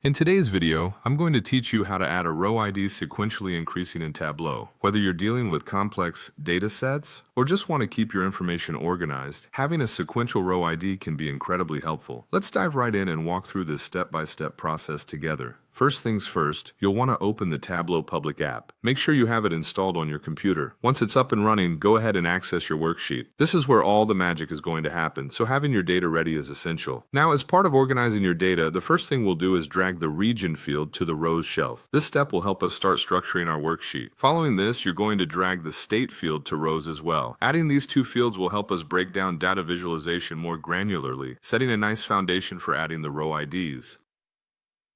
In today's video, I'm going to teach you how to add a row ID sequentially increasing in Tableau. Whether you're dealing with complex data sets or just want to keep your information organized, having a sequential row ID can be incredibly helpful. Let's dive right in and walk through this step-by-step process together. First things first, you'll want to open the Tableau public app. Make sure you have it installed on your computer. Once it's up and running, go ahead and access your worksheet. This is where all the magic is going to happen, so having your data ready is essential. Now, as part of organizing your data, the first thing we'll do is drag the region field to the rows shelf. This step will help us start structuring our worksheet. Following this, you're going to drag the state field to rows as well. Adding these two fields will help us break down data visualization more granularly, setting a nice foundation for adding the row IDs.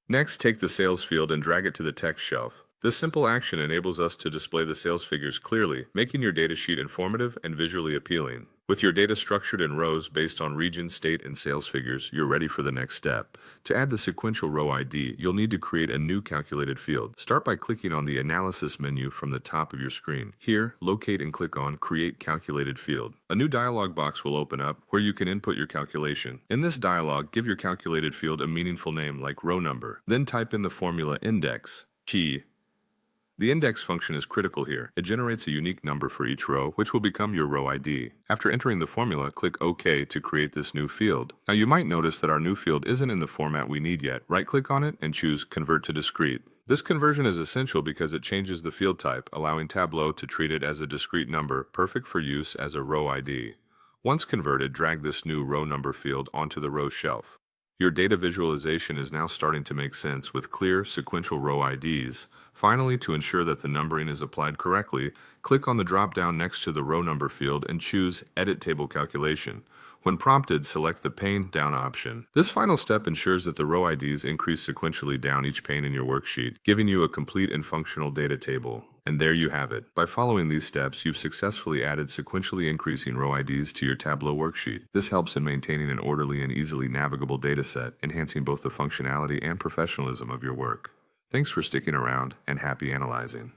Next, take the sales field and drag it to the text shelf. This simple action enables us to display the sales figures clearly, making your data sheet informative and visually appealing. With your data structured in rows based on region, state, and sales figures, you're ready for the next step. To add the sequential row ID, you'll need to create a new calculated field. Start by clicking on the Analysis menu from the top of your screen. Here, locate and click on Create Calculated Field. A new dialog box will open up where you can input your calculation. In this dialog, give your calculated field a meaningful name like row number. Then type in the formula index, key. The index function is critical here. It generates a unique number for each row, which will become your row ID. After entering the formula, click OK to create this new field. Now you might notice that our new field isn't in the format we need yet. Right-click on it and choose Convert to Discrete. This conversion is essential because it changes the field type, allowing Tableau to treat it as a discrete number, perfect for use as a row ID. Once converted, drag this new row number field onto the row shelf. Your data visualization is now starting to make sense with clear, sequential row IDs. Finally, to ensure that the numbering is applied correctly, click on the drop-down next to the row number field and choose Edit Table Calculation. When prompted, select the Pane Down option. This final step ensures that the row IDs increase sequentially down each pane in your worksheet, giving you a complete and functional data table. And there you have it. By following these steps, you've successfully added sequentially increasing row IDs to your Tableau worksheet. This helps in maintaining an orderly and easily navigable data set, enhancing both the functionality and professionalism of your work. Thanks for sticking around, and happy analyzing.